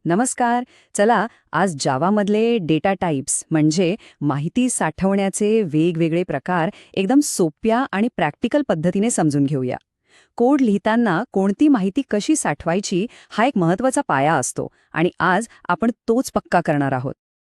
नमस्कार. चला आज जावामधले डेटा टाइप्स म्हणजे माहिती साठवण्याचे वेगवेगळे प्रकार एकदम सोप्या आणि प्रॅक्टिकल पद्धतीने समजून घेऊया. कोड लिहिताना कोणती माहिती कशी साठवायची हा एक महत्त्वाचा पाया असतो आणि आज आपण तोच पक्का करणार आहोत.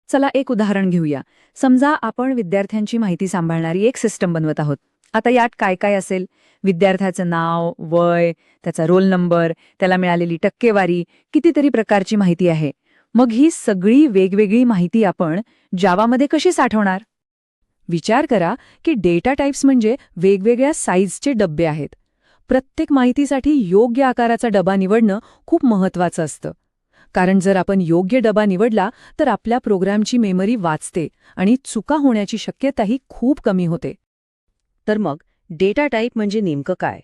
चला एक उदाहरण घेऊया. समजा आपण विद्यार्थ्यांची माहिती सांभाळणारी एक सिस्टम बनवत आहोत. आता यात काय काय असेल? विद्यार्थ्याचं नाव, वय, त्याचा रोल नंबर, त्याला मिळालेली टक्केवारी, कितीतरी प्रकारची माहिती आहे. मग ही सगळी वेगवेगळी माहिती आपण जावामध्ये कशी साठवणार? विचार करा की डेटा टाइप्स म्हणजे वेगवेगळ्या साईजचे डबे आहेत. प्रत्येक माहितीसाठी योग्य आकाराचा डबा निवडणं खूप महत्त्वाचं असतं. कारण जर आपण योग्य डबा निवडला तर आपल्या प्रोग्रामची मेमरी वाचते आणि चुका होण्याची शक्यताही खूप कमी होते. तर मग डेटा टाईप म्हणजे नेमकं काय?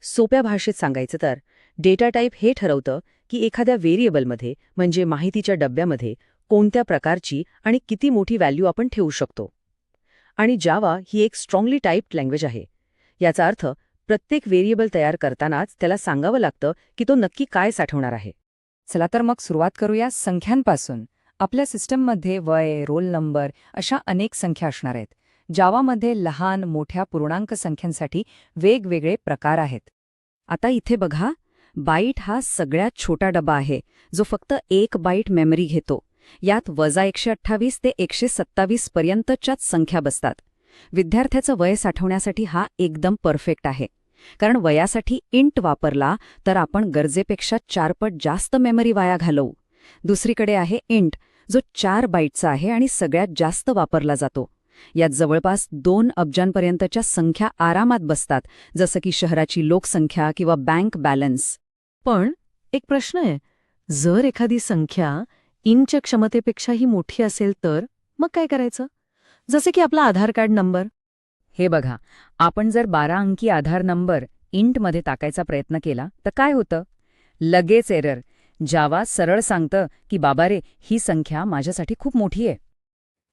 सोप्या भाषेत सांगायचं तर डेटा टाईप हे ठरवतं की एखाद्या व्हेरिएबलमध्ये म्हणजे माहितीच्या डब्यामध्ये कोणत्या प्रकारची आणि किती मोठी व्हॅल्यू आपण ठेवू शकतो. आणि जावा ही एक स्ट्रॉंगली टाईप्ड लँग्वेज आहे. याचा अर्थ प्रत्येक व्हेरिएबल तयार करतानाच त्याला सांगावं लागतं की तो नक्की काय साठवणार आहे. चला तर मग सुरुवात करूया संख्यांपासून. आपल्या सिस्टममध्ये वय, रोल नंबर अशा अनेक संख्या असणार आहेत. जावामध्ये लहान मोठ्या पूर्णांक संख्यांसाठी वेगवेगळे प्रकार आहेत. आता इथे बघा, बाईट हा सगळ्यात छोटा डबा आहे जो फक्त 1 बाईट मेमरी घेतो. यात -128 ते 127 पर्यंतच्याच संख्या बसतात. विद्यार्थ्याचं वय साठवण्यासाठी हा एकदम परफेक्ट आहे. कारण वयासाठी इंट वापरला तर आपण गरजेपेक्षा 4 पट जास्त मेमरी वाया घालवू. दुसरीकडे आहे इंट, जो 4 बाईटचा आहे आणि सगळ्यात जास्त वापरला जातो. यात जवळपास 2 अब्जांपर्यंतच्या संख्या आरामात बसतात, जसं की शहराची लोकसंख्या किंवा बँक बॅलन्स. पण एक प्रश्न आहे, जर एखादी संख्या इंटच्या क्षमतेपेक्षाही मोठी असेल तर मग काय करायचं? जसे की आपला आधार कार्ड नंबर. हे बघा, आपण जर 12 अंकी आधार नंबर इंटमध्ये टाकायचा प्रयत्न केला तर काय होतं? लगेच एरर. जावा सरळ सांगतं की बाबा रे, ही संख्या माझ्यासाठी खूप मोठी आहे.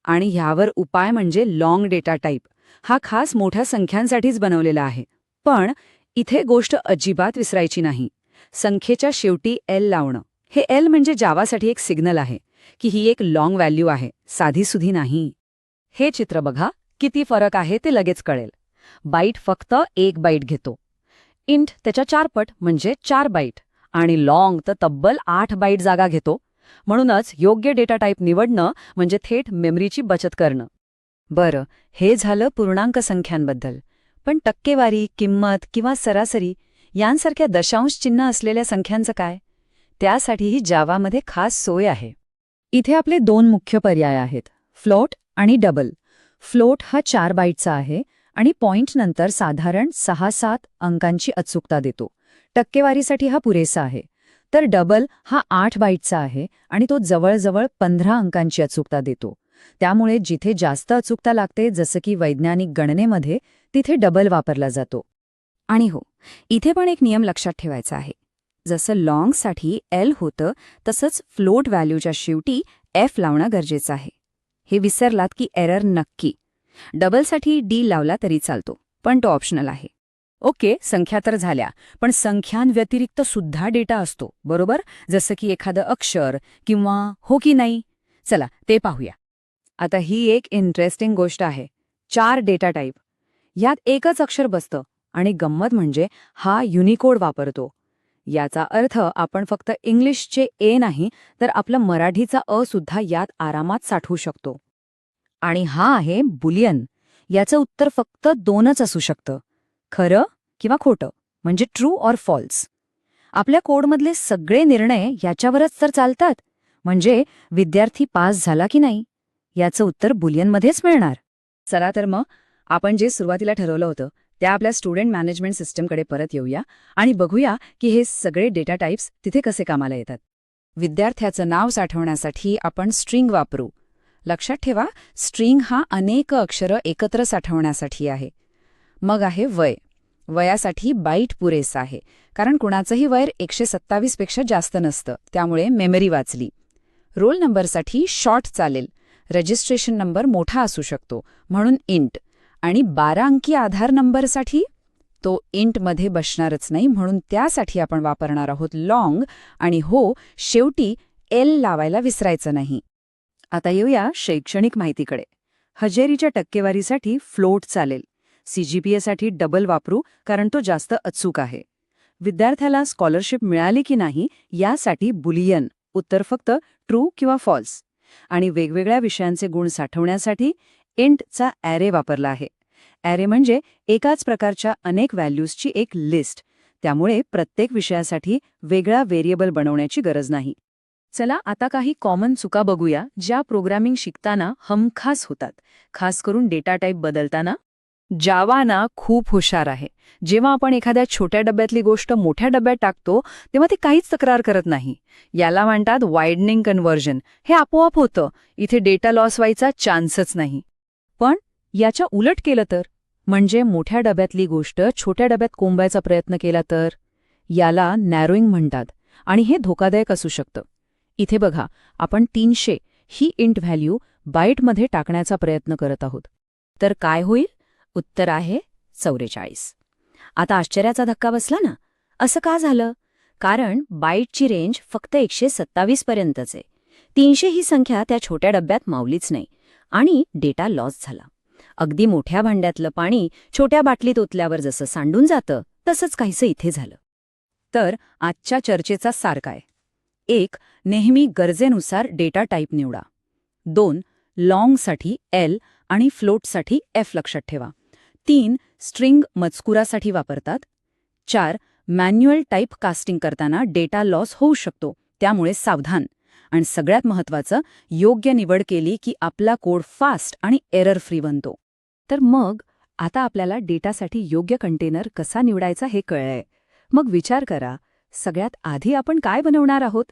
आणि ह्यावर उपाय म्हणजे लाँग डेटा टाईप. हा खास मोठ्या संख्यांसाठीच बनवलेला आहे. पण इथे गोष्ट अजिबात विसरायची नाही. संख्येच्या शेवटी एल लावणं. हे एल म्हणजे जावासाठी एक सिग्नल आहे की ही एक लाँग व्हॅल्यू आहे, साधीसुधी नाही. हे चित्र बघा, किती फरक आहे ते लगेच कळेल. बाईट फक्त 1 बाईट घेतो. इंट त्याच्या 4 पट म्हणजे 4 बाईट आणि लाँग तर तब्बल 8 बाईट जागा घेतो. म्हणूनच योग्य डेटा टाईप निवडणं म्हणजे थेट मेमरीची बचत करणं. बरं, हे झालं पूर्णांक संख्यांबद्दल. पण टक्केवारी, किंमत किंवा सरासरी यांसारख्या दशांश चिन्ह असलेल्या संख्यांचं काय? त्यासाठीही जावामध्ये खास सोय आहे. इथे आपले 2 मुख्य पर्याय आहेत, फ्लोट आणि डबल. फ्लोट हा 4 बाईटचा आहे आणि पॉइंटनंतर साधारण 6-7 अंकांची अचूकता देतो. टक्केवारीसाठी हा पुरेसा आहे. तर डबल हा 8 बाईटचा आहे आणि तो जवळजवळ 15 अंकांची अचूकता देतो. त्यामुळे जिथे जास्त अचूकता लागते, जसं की वैज्ञानिक गणनेमध्ये, तिथे डबल वापरला जातो. आणि हो, इथे पण एक नियम लक्षात ठेवायचा आहे. जसं लाँगसाठी एल होतं तसंच फ्लोट व्हॅल्यूच्या शेवटी एफ लावणं गरजेचं आहे. हे विसरलात की एरर नक्की. डबलसाठी डी लावला तरी चालतो, पण तो ऑप्शनल आहे. ओके, संख्या तर झाल्या, पण संख्यांव्यतिरिक्त सुद्धा डेटा असतो, बरोबर? जसं की एखादं अक्षर किंवा हो की नाही. चला ते पाहूया. आता ही एक इंटरेस्टिंग गोष्ट आहे. 4 डेटा टाईप. यात एकच अक्षर बसतं आणि गंमत म्हणजे हा युनिकोड वापरतो. याचा अर्थ आपण फक्त इंग्लिशचे ए नाही तर आपलं मराठीचा अ सुद्धा यात आरामात साठवू शकतो. आणि हा आहे बुलियन. याचं उत्तर फक्त 2च असू शकतं, खरं किंवा खोटं, म्हणजे ट्रू ऑर फॉल्स. आपल्या कोडमधले सगळे निर्णय याच्यावरच तर चालतात. म्हणजे विद्यार्थी पास झाला की नाही याचं उत्तर बुलियनमध्येच मिळणार. चला तर मग आपण जे सुरुवातीला ठरवलं होतं त्या आपल्या स्टुडंट मॅनेजमेंट सिस्टमकडे परत येऊया आणि बघूया की हे सगळे डेटा टाइप्स तिथे कसे कामाला येतात. विद्यार्थ्याचं नाव साठवण्यासाठी आपण स्ट्रिंग वापरू. लक्षात ठेवा, स्ट्रिंग हा अनेक अक्षरं एकत्र साठवण्यासाठी आहे. मग आहे वय. वयासाठी बाईट पुरेसा आहे, कारण कुणाचंही वय 127 पेक्षा जास्त नसतं, त्यामुळे मेमरी वाचली. रोल नंबरसाठी शॉर्ट चालेल. रजिस्ट्रेशन नंबर मोठा असू शकतो, म्हणून इंट. आणि 12 अंकी आधार नंबरसाठी तो इंटमध्ये बसणारच नाही, म्हणून त्यासाठी आपण वापरणार आहोत लाँग. आणि हो, शेवटी एल लावायला विसरायचं नाही. आता येऊया शैक्षणिक माहितीकडे. हजेरीच्या टक्केवारीसाठी फ्लोट चालेल. CGPAसाठी डबल वापरू कारण तो जास्त अचूक आहे. विद्यार्थ्याला स्कॉलरशिप मिळाली की नाही यासाठी बुलियन, उत्तर फक्त ट्रू किंवा फॉल्स. आणि वेगवेगळ्या विषयांचे गुण साठवण्यासाठी इंटचा ॲरे वापरला आहे. ॲरे म्हणजे एकाच प्रकारच्या अनेक व्हॅल्यूजची एक लिस्ट. त्यामुळे प्रत्येक विषयासाठी वेगळा व्हेरिएबल बनवण्याची गरज नाही. चला आता काही कॉमन चुका बघूया ज्या प्रोग्रामिंग शिकताना हमखास होतात, खास करून डेटा टाईप बदलताना. जावा ना खूप हुशार आहे. जेव्हा आपण एखाद्या छोट्या डब्यातली गोष्ट मोठ्या डब्यात टाकतो तेव्हा ती काहीच तक्रार करत नाही. याला म्हणतात वायडनिंग कन्व्हर्जन. हे आपोआप होतं. इथे डेटा लॉस व्हायचा चान्सच नाही. पण याच्या उलट केलं तर, म्हणजे मोठ्या डब्यातली गोष्ट छोट्या डब्यात कोंबायचा प्रयत्न केला तर, याला नॅरोइंग म्हणतात आणि हे धोकादायक असू शकतं. इथे बघा, आपण 300 ही इंट व्हॅल्यू बाईटमध्ये टाकण्याचा प्रयत्न करत आहोत. तर काय होईल? उत्तर आहे 44. आता आश्चर्याचा धक्का बसला ना? असं का झालं? कारण बाईटची रेंज फक्त 127 पर्यंतच आहे. 300 ही संख्या त्या छोट्या डब्यात मावलीच नाही आणि डेटा लॉस झाला. अगदी मोठ्या भांड्यातलं पाणी छोट्या बाटलीत ओतल्यावर जसं सांडून जातं तसंच काहीसं इथे झालं. तर आजच्या चर्चेचा सार काय? 1. नेहमी गरजेनुसार डेटा टाईप निवडा. 2. लाँगसाठी एल आणि फ्लोटसाठी एफ लक्षात ठेवा. 3. स्ट्रिंग मजकुरासाठी वापरतात. 4. मॅन्युअल टाईप कास्टिंग करताना डेटा लॉस होऊ शकतो, त्यामुळे सावधान. आणि सगळ्यात महत्त्वाचं, योग्य निवड केली की आपला कोड फास्ट आणि एरर फ्री बनतो. तर मग आता आपल्याला डेटासाठी योग्य कंटेनर कसा निवडायचा हे कळलंय. मग विचार करा, सगळ्यात आधी आपण काय बनवणार आहोत?